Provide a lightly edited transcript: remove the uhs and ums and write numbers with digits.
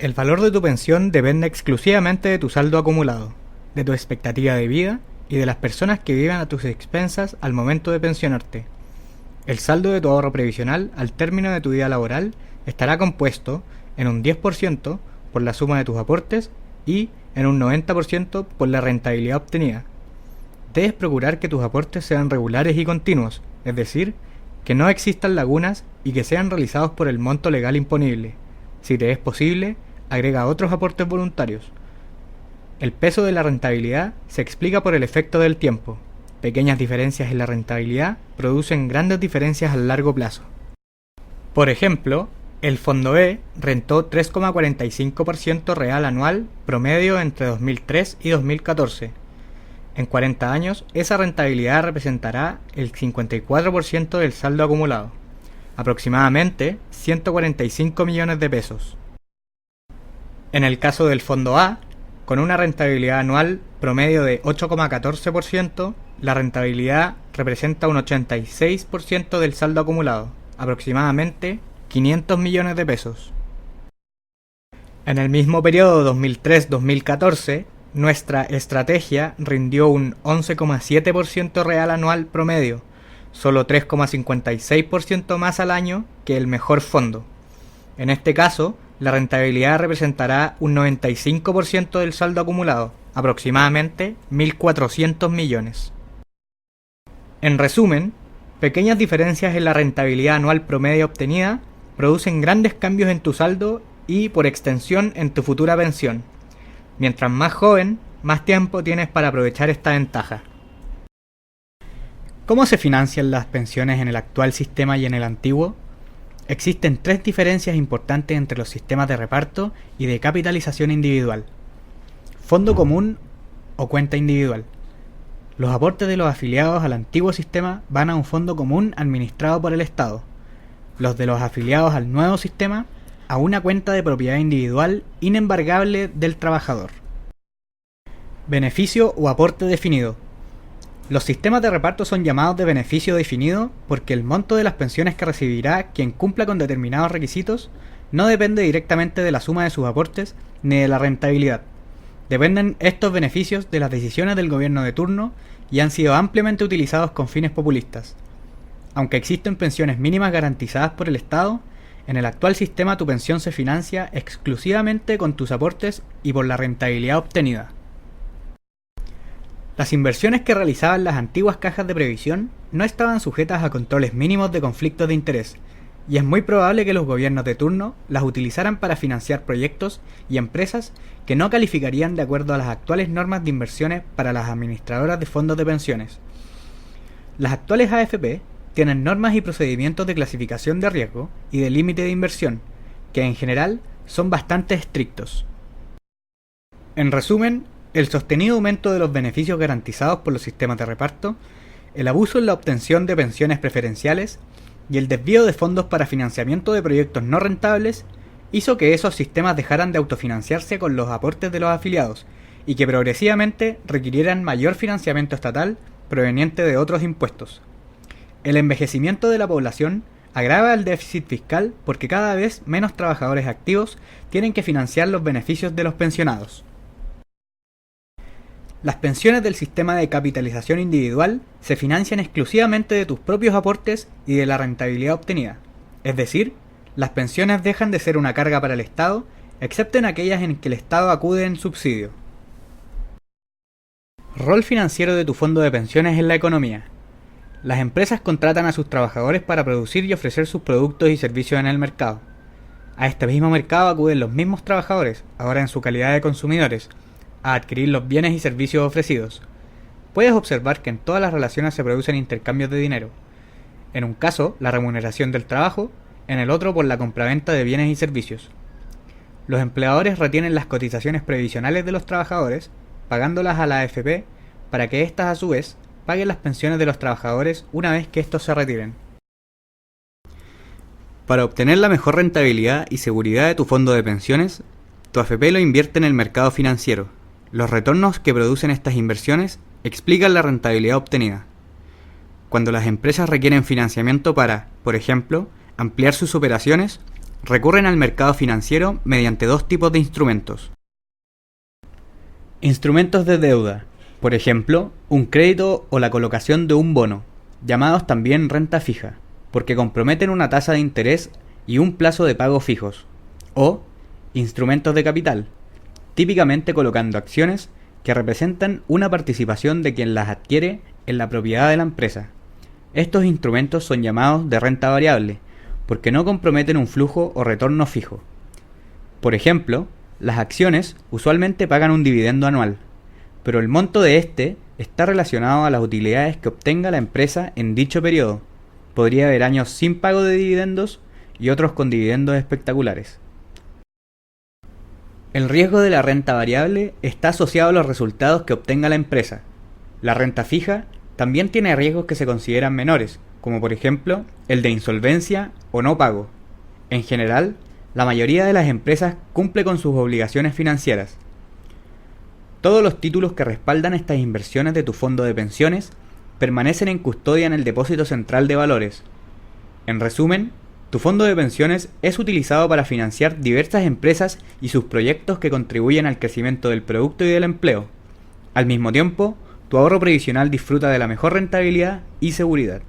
El valor de tu pensión depende exclusivamente de tu saldo acumulado, de tu expectativa de vida y de las personas que vivan a tus expensas al momento de pensionarte. El saldo de tu ahorro previsional al término de tu vida laboral estará compuesto en un 10% por la suma de tus aportes y en un 90% por la rentabilidad obtenida. Debes procurar que tus aportes sean regulares y continuos, es decir, que no existan lagunas y que sean realizados por el monto legal imponible. Si te es posible, agrega otros aportes voluntarios. El peso de la rentabilidad se explica por el efecto del tiempo. Pequeñas diferencias en la rentabilidad producen grandes diferencias a largo plazo. Por ejemplo, el Fondo E rentó 3,45% real anual promedio entre 2003 y 2014. En 40 años, esa rentabilidad representará el 54% del saldo acumulado, aproximadamente 145 millones de pesos. En el caso del Fondo A, con una rentabilidad anual promedio de 8,14%, la rentabilidad representa un 86% del saldo acumulado, aproximadamente 500 millones de pesos. En el mismo periodo 2003-2014, nuestra estrategia rindió un 11,7% real anual promedio, solo 3,56% más al año que el mejor fondo. En este caso, la rentabilidad representará un 95% del saldo acumulado, aproximadamente 1.400 millones. En resumen, pequeñas diferencias en la rentabilidad anual promedio obtenida producen grandes cambios en tu saldo y, por extensión, en tu futura pensión. Mientras más joven, más tiempo tienes para aprovechar esta ventaja. ¿Cómo se financian las pensiones en el actual sistema y en el antiguo? Existen tres diferencias importantes entre los sistemas de reparto y de capitalización individual. Fondo común o cuenta individual. Los aportes de los afiliados al antiguo sistema van a un fondo común administrado por el Estado. Los de los afiliados al nuevo sistema a una cuenta de propiedad individual inembargable del trabajador. Beneficio o aporte definido. Los sistemas de reparto son llamados de beneficio definido porque el monto de las pensiones que recibirá quien cumpla con determinados requisitos no depende directamente de la suma de sus aportes ni de la rentabilidad. Dependen estos beneficios de las decisiones del gobierno de turno y han sido ampliamente utilizados con fines populistas. Aunque existen pensiones mínimas garantizadas por el Estado, en el actual sistema tu pensión se financia exclusivamente con tus aportes y por la rentabilidad obtenida. Las inversiones que realizaban las antiguas cajas de previsión no estaban sujetas a controles mínimos de conflictos de interés, y es muy probable que los gobiernos de turno las utilizaran para financiar proyectos y empresas que no calificarían de acuerdo a las actuales normas de inversiones para las administradoras de fondos de pensiones. Las actuales AFP tienen normas y procedimientos de clasificación de riesgo y de límite de inversión, que en general son bastante estrictos. En resumen, el sostenido aumento de los beneficios garantizados por los sistemas de reparto, el abuso en la obtención de pensiones preferenciales y el desvío de fondos para financiamiento de proyectos no rentables hizo que esos sistemas dejaran de autofinanciarse con los aportes de los afiliados y que progresivamente requirieran mayor financiamiento estatal proveniente de otros impuestos. El envejecimiento de la población agrava el déficit fiscal porque cada vez menos trabajadores activos tienen que financiar los beneficios de los pensionados. Las pensiones del sistema de capitalización individual se financian exclusivamente de tus propios aportes y de la rentabilidad obtenida. Es decir, las pensiones dejan de ser una carga para el Estado, excepto en aquellas en que el Estado acude en subsidio. Rol financiero de tu fondo de pensiones en la economía. Las empresas contratan a sus trabajadores para producir y ofrecer sus productos y servicios en el mercado. A este mismo mercado acuden los mismos trabajadores, ahora en su calidad de consumidores, a adquirir los bienes y servicios ofrecidos. Puedes observar que en todas las relaciones se producen intercambios de dinero. En un caso, la remuneración del trabajo, en el otro por la compraventa de bienes y servicios. Los empleadores retienen las cotizaciones previsionales de los trabajadores, pagándolas a la AFP, para que éstas a su vez paguen las pensiones de los trabajadores una vez que estos se retiren. Para obtener la mejor rentabilidad y seguridad de tu fondo de pensiones, tu AFP lo invierte en el mercado financiero. Los retornos que producen estas inversiones explican la rentabilidad obtenida. Cuando las empresas requieren financiamiento para, por ejemplo, ampliar sus operaciones, recurren al mercado financiero mediante dos tipos de instrumentos. Instrumentos de deuda, por ejemplo, un crédito o la colocación de un bono, llamados también renta fija, porque comprometen una tasa de interés y un plazo de pago fijos. O instrumentos de capital, típicamente colocando acciones que representan una participación de quien las adquiere en la propiedad de la empresa. Estos instrumentos son llamados de renta variable, porque no comprometen un flujo o retorno fijo. Por ejemplo, las acciones usualmente pagan un dividendo anual, pero el monto de este está relacionado a las utilidades que obtenga la empresa en dicho periodo. Podría haber años sin pago de dividendos y otros con dividendos espectaculares. El riesgo de la renta variable está asociado a los resultados que obtenga la empresa. La renta fija también tiene riesgos que se consideran menores, como por ejemplo el de insolvencia o no pago. En general, la mayoría de las empresas cumple con sus obligaciones financieras. Todos los títulos que respaldan estas inversiones de tu fondo de pensiones permanecen en custodia en el depósito central de valores. En resumen, tu fondo de pensiones es utilizado para financiar diversas empresas y sus proyectos que contribuyen al crecimiento del producto y del empleo. Al mismo tiempo, tu ahorro previsional disfruta de la mejor rentabilidad y seguridad.